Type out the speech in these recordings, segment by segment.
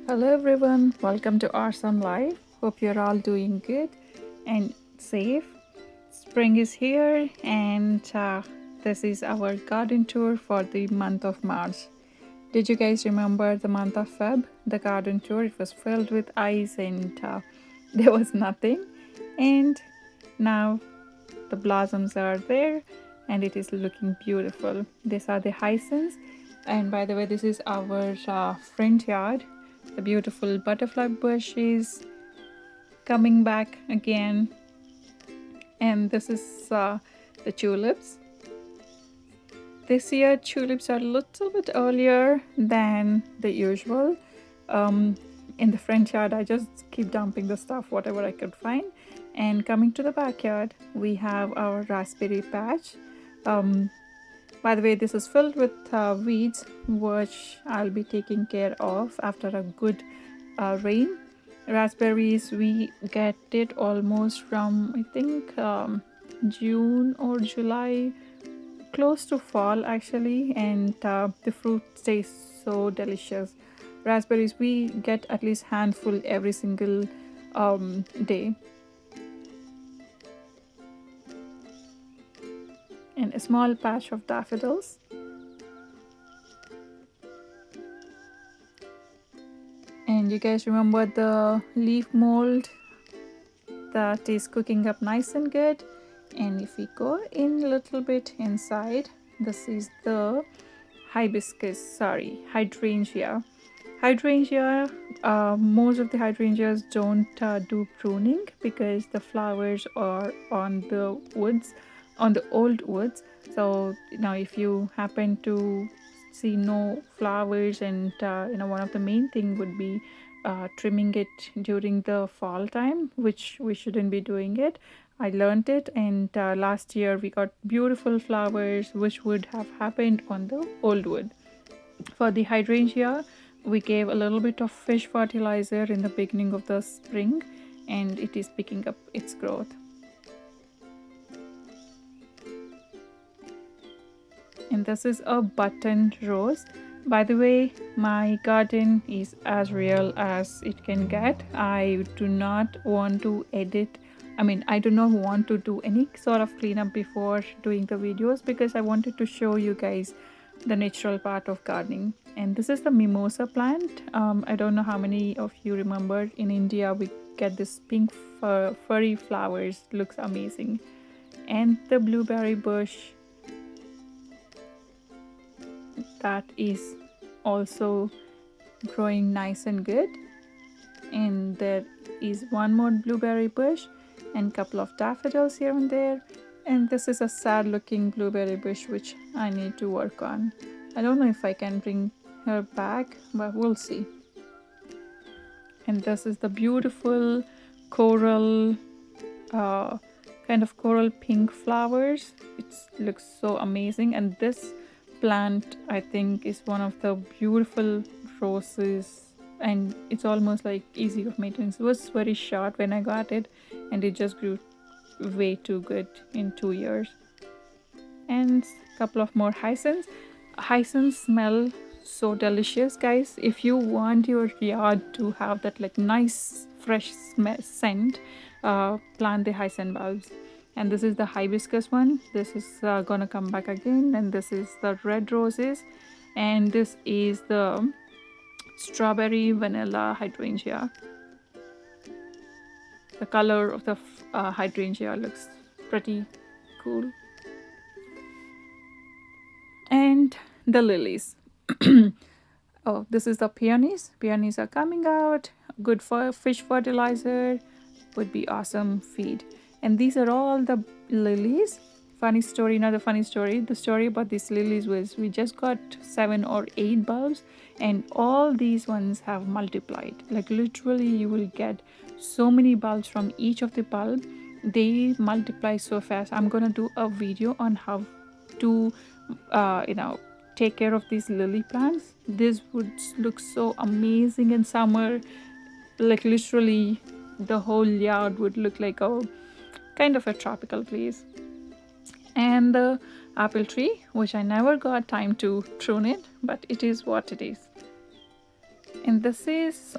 Hello everyone, welcome to rsumlife. Hope you're all doing good and safe. Spring is here and this is our garden tour for the month of March. Did you guys remember the month of Feb? The garden tour, it was filled with ice and there was nothing. And now the blossoms are there and it is looking beautiful. These are the hyacinths, and by the way, this is our front yard. The beautiful butterfly bush is coming back again, and this is the tulips. This year tulips are a little bit earlier than the usual. In the front yard I just keep dumping the stuff whatever I could find, and coming to the backyard we have our raspberry patch. By the way, this is filled with weeds which I'll be taking care of after a good rain. Raspberries, we get it almost from I think June or July, close to fall actually, and the fruit tastes so delicious. Raspberries, we get at least handful every single day. And a small patch of daffodils. And you guys remember the leaf mold that is cooking up nice and good. And if we go in a little bit inside, this is the hydrangea. Most of the hydrangeas don't do pruning because the flowers are on the woods, on the old woods. So now if you happen to see no flowers, and one of the main thing would be trimming it during the fall time, which we shouldn't be doing it. I learned it, and last year we got beautiful flowers which would have happened on the old wood. For the hydrangea, we gave a little bit of fish fertilizer in the beginning of the spring, and it is picking up its growth. And this is a button rose. By the way, my garden is as real as it can get. I do not want to I do not want to do any sort of cleanup before doing the videos because I wanted to show you guys the natural part of gardening. And this is the mimosa plant. I don't know how many of you remember, in India we get this pink furry flowers, looks amazing. And the blueberry bush, that is also growing nice and good. And there is one more blueberry bush and couple of daffodils here and there. And this is a sad looking blueberry bush which I need to work on. I don't know if I can bring her back, but we'll see. And this is the beautiful coral, kind of coral pink flowers. It looks so amazing. And this plant I think is one of the beautiful roses, and it's almost like easy of maintenance. It was very short when I got it, and it just grew way too good in 2 years. And a couple of more hyacinths. Hyacinths smell so delicious, guys. If you want your yard to have that like nice fresh scent, plant the hyacinth bulbs. And this is the hibiscus one. This is gonna come back again. And this is the red roses, and this is the strawberry vanilla hydrangea. The color of the hydrangea looks pretty cool. And the lilies. Oh, this is the peonies. Peonies are coming out. Good for fish fertilizer, would be awesome feed. And these are all the lilies. Funny story, not a funny story. The story about these lilies was we just got 7 or 8 bulbs, and all these ones have multiplied. Like literally you will get so many bulbs from each of the bulb. They multiply so fast. I'm gonna do a video on how to take care of these lily plants. This would look so amazing in summer. Like literally the whole yard would look like a kind of a tropical place. And the apple tree, which I never got time to prune it, but it is what it is. And this is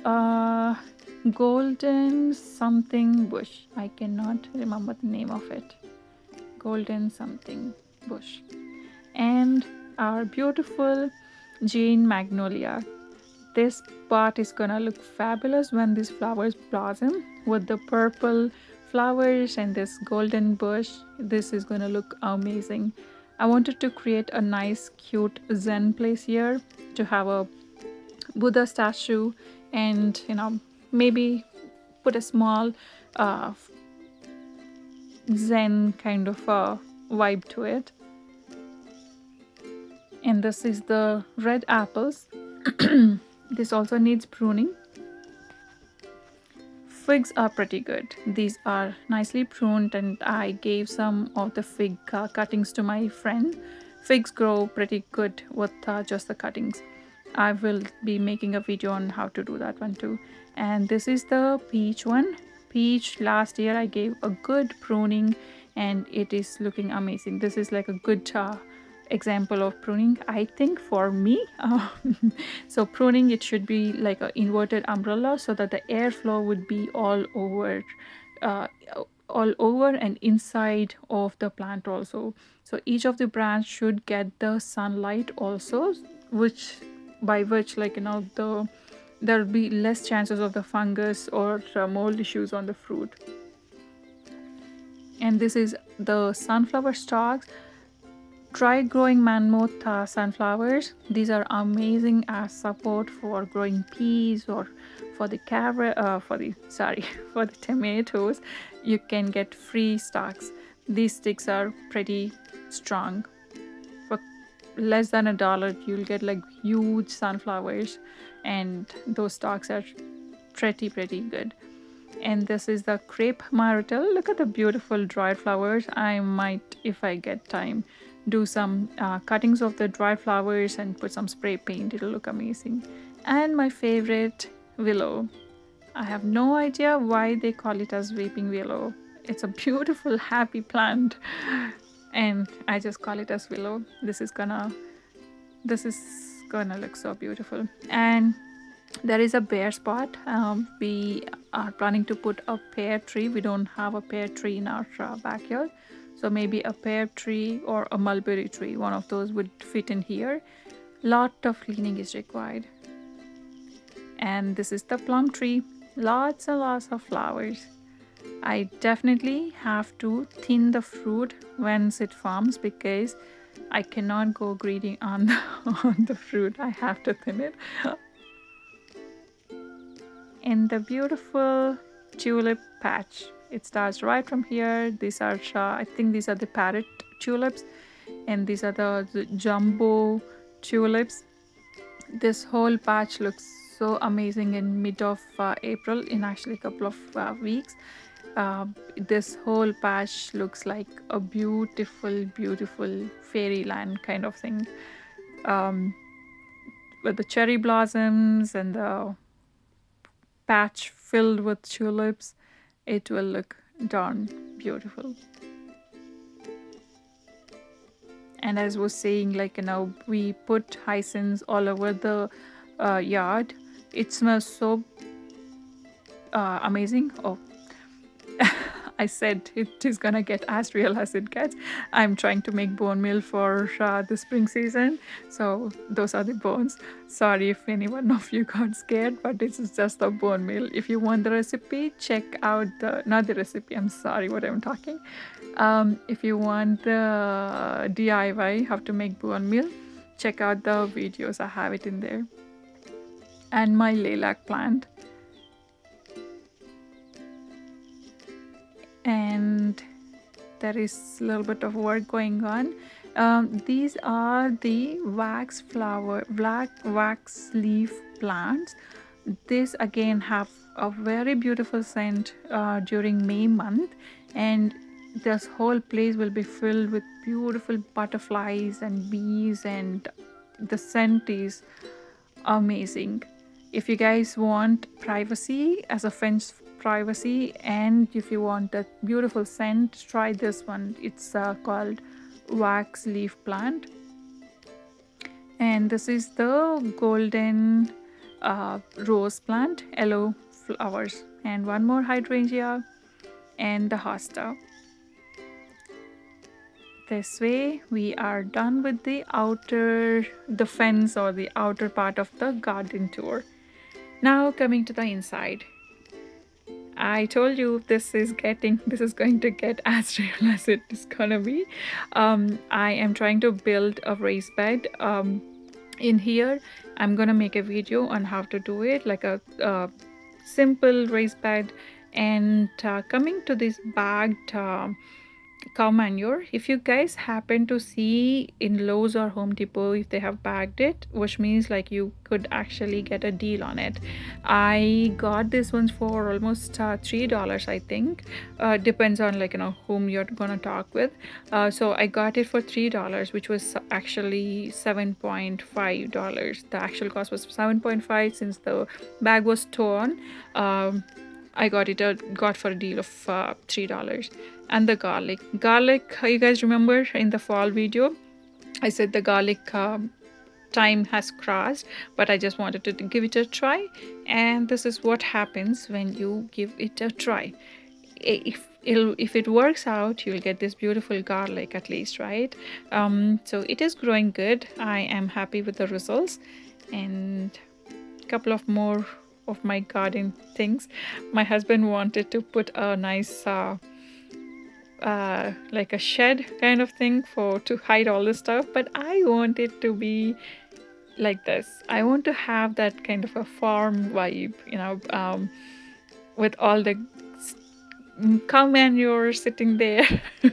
golden something bush. I cannot remember the name of it. Golden something bush. And our beautiful Jane magnolia. This part is gonna look fabulous when these flowers blossom with the purple flowers and this golden bush. This is gonna look amazing. I wanted to create a nice cute zen place here to have a Buddha statue, and maybe put a small uh, zen kind of vibe to it. And this is the red apples. This also needs pruning. Figs are pretty good. These are nicely pruned, and I gave some of the fig cuttings to my friend. Figs grow pretty good with just the cuttings. I will be making a video on how to do that one too. And this is the peach one. Peach, last year I gave a good pruning and it is looking amazing. This is like a good example of pruning, I think, for me. So pruning, it should be like an inverted umbrella so that the airflow would be uh, all over and inside of the plant also. So each of the branch should get the sunlight also, which by which there'll be less chances of the fungus or mold issues on the fruit. And this is the sunflower stalks. Try growing mammoth sunflowers. These are amazing as support for growing peas or for the for the tomatoes. You can get free stalks. These sticks are pretty strong. For less than $1, you'll get like huge sunflowers, and those stalks are pretty good. And this is the crepe myrtle. Look at the beautiful dried flowers. I might, if I get time, do some cuttings of the dried flowers and put some spray paint. It'll look amazing. And my favorite, willow. I have no idea why they call it as weeping willow. It's a beautiful happy plant, and I just call it as willow. This is gonna look so beautiful. And there is a bare spot. We are planning to put a pear tree. We don't have a pear tree in our backyard, so maybe a pear tree or a mulberry tree, one of those would fit in here. Lot of cleaning is required. And this is the plum tree. Lots and lots of flowers. I definitely have to thin the fruit once it forms because I cannot go greedy on the fruit. I have to thin it. In the beautiful tulip patch, it starts right from here. These are I think these are the parrot tulips, and these are the jumbo tulips. This whole patch looks so amazing in mid of April, in actually a couple of weeks. This whole patch looks like a beautiful fairyland kind of thing, with the cherry blossoms and the patch filled with tulips. It will look darn beautiful. And as I was saying, we put hyacinths all over the yard. It smells so amazing. Oh, I said it is gonna get as real as it gets. I'm trying to make bone meal for the spring season, so those are the bones. Sorry if any one of you got scared, but this is just the bone meal. If you want the recipe, check out not the recipe, I'm sorry what I'm talking. If you want the DIY how to make bone meal, check out the videos, I have it in there. And my lilac plant. And there is a little bit of work going on. These are the black wax leaf plants. This again have a very beautiful scent during May month, and this whole place will be filled with beautiful butterflies and bees, and the scent is amazing. If you guys want privacy as a fence privacy, and if you want a beautiful scent, try this one. It's called wax leaf plant. And this is the golden rose plant, yellow flowers, and one more hydrangea, and the hosta. This way we are done with the fence or the outer part of the garden tour. Now coming to the inside. I told you this is going to get as real as it is gonna be. I am trying to build a raised bed in here. I'm gonna make a video on how to do it, like a simple raised bed. And coming to this bagged cow manure, if you guys happen to see in Lowe's or Home Depot, if they have bagged it, which means like you could actually get a deal on it. I got this ones for almost $3, I think. Depends on, like, whom you're gonna talk with. So I got it for $3, which was actually $7.5. The actual cost was $7.5 since the bag was torn. I got for a deal of $3. And the garlic, you guys remember in the fall video I said the garlic time has crossed, but I just wanted to give it a try. And this is what happens when you give it a try. If it works out, you'll get this beautiful garlic at least, right? So it is growing good. I am happy with the results. And a couple of more of my garden things. My husband wanted to put a nice like a shed kind of thing to hide all the stuff, but I want it to be like this. I want to have that kind of a farm vibe, with all the cow manure sitting there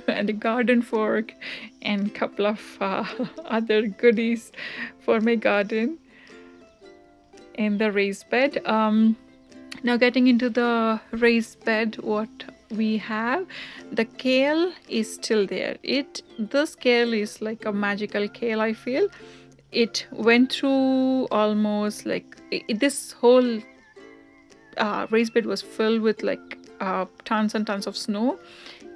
and a garden fork and a couple of other goodies for my garden in the raised bed. Now getting into the raised bed, what we have, the kale is still there. This kale is like a magical kale, I feel. It went through almost like this whole raised bed was filled with like tons and tons of snow.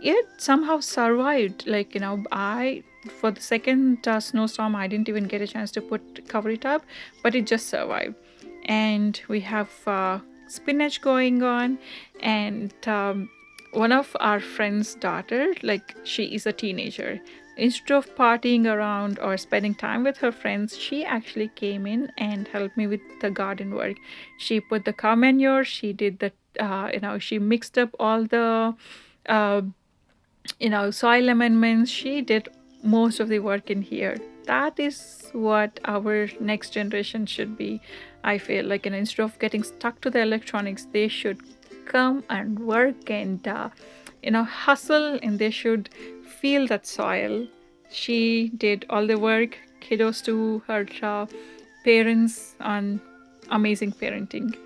It somehow survived. Like, I for the second snowstorm, I didn't even get a chance to cover it up, but it just survived. And we have spinach going on. And one of our friend's daughter, like, she is a teenager. Instead of partying around or spending time with her friends, she actually came in and helped me with the garden work. She put the cow manure, she did the she mixed up all the uh, soil amendments. She did most of the work in here. That is what our next generation should be. I feel like, instead of getting stuck to the electronics, they should come and work and hustle, and they should feel that soil. She did all the work. Kudos to her parents on amazing parenting.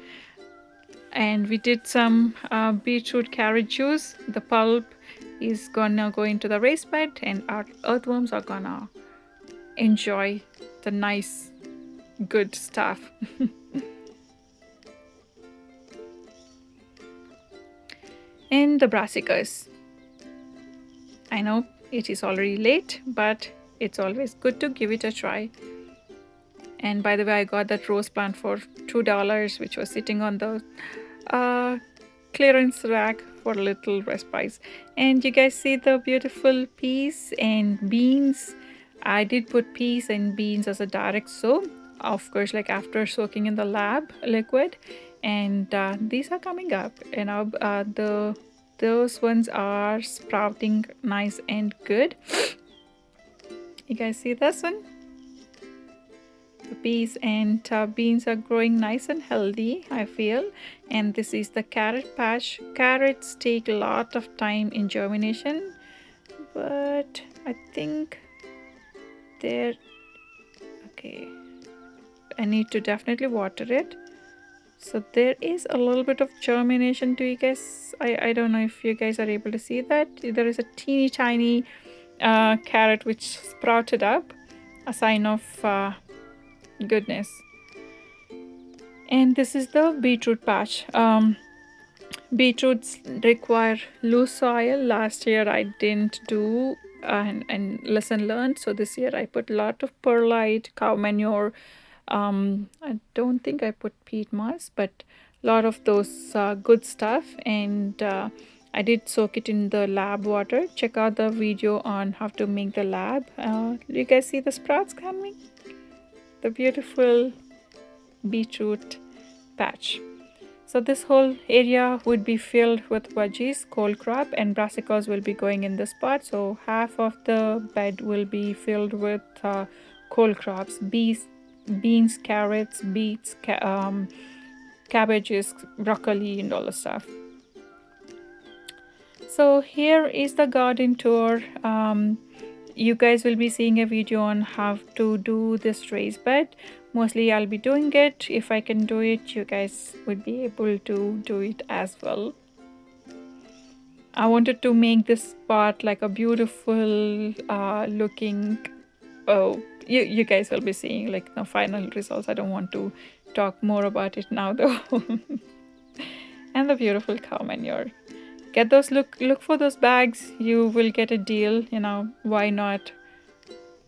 And we did some beetroot carrot juice. The pulp is gonna go into the raised bed, and our earthworms are gonna enjoy the nice good stuff. And the brassicas. I know it is already late, but it's always good to give it a try. And by the way, I got that rose plant for $2, which was sitting on the clearance rack for a little respite. And you guys see the beautiful peas and beans. I did put peas and beans as a direct soak, of course, like after soaking in the lab liquid. And these are coming up. Those ones are sprouting nice and good. You guys see this one? The peas and beans are growing nice and healthy, I feel. And this is the carrot patch. Carrots take a lot of time in germination, but I think they're okay. I need to definitely water it. So there is a little bit of germination. Do you guys, I don't know if you guys are able to see that. There is a teeny tiny carrot which sprouted up, a sign of goodness. And this is the beetroot patch. Beetroots require loose soil. Last year I didn't do and lesson learned. So this year I put a lot of perlite, cow manure, I don't think I put peat moss, but a lot of those good stuff. And I did soak it in the lab water. Check out the video on how to make the lab. Do you guys see the sprouts coming? The beautiful beetroot patch. So this whole area would be filled with veggies, cole crop, and brassicas will be going in this part. So half of the bed will be filled with cole crops, beans, carrots, beets, cabbages, broccoli, and all the stuff. So here is the garden tour. You guys will be seeing a video on how to do this raised bed. Mostly I'll be doing it. If I can do it, you guys would be able to do it as well. I wanted to make this part like a beautiful looking. Oh, you guys will be seeing like the final results. I don't want to talk more about it now though. And the beautiful cow manure. Get those, look for those bags. You will get a deal, you know, why not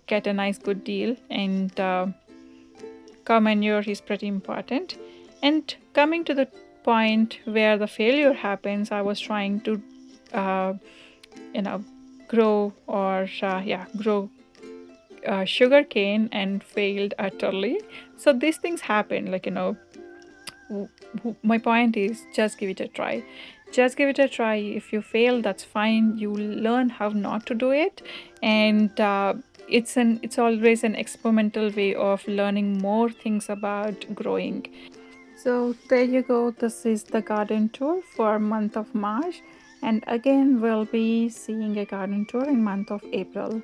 get a nice good deal. And cow manure is pretty important. And coming to the point where the failure happens, I was trying to you know, grow or grow sugar cane and failed utterly. So these things happen, like, you know, my point is just give it a try. Just give it a try. If you fail, that's fine. You learn how not to do it. And it's always an experimental way of learning more things about growing. So there you go. This is the garden tour for month of March. And again, we'll be seeing a garden tour in month of April.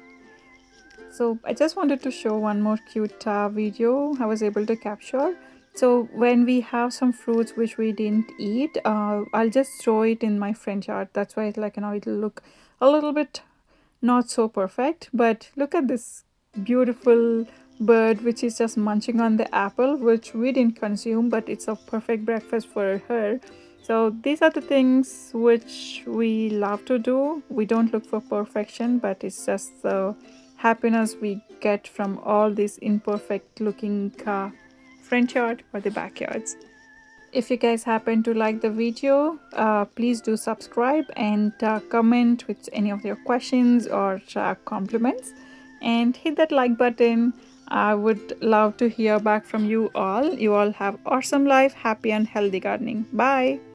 So I just wanted to show one more cute video I was able to capture. So when we have some fruits which we didn't eat, I'll just throw it in my front yard. That's why, like, you know, it'll look a little bit not so perfect. But look at this beautiful bird which is just munching on the apple which we didn't consume, but it's a perfect breakfast for her. So these are the things which we love to do. We don't look for perfection, but it's just the happiness we get from all these imperfect looking front yard or the backyards. If you guys happen to like the video, please do subscribe and comment with any of your questions or compliments, and hit that like button. I would love to hear back from you all. You all have awesome life, happy and healthy gardening. Bye.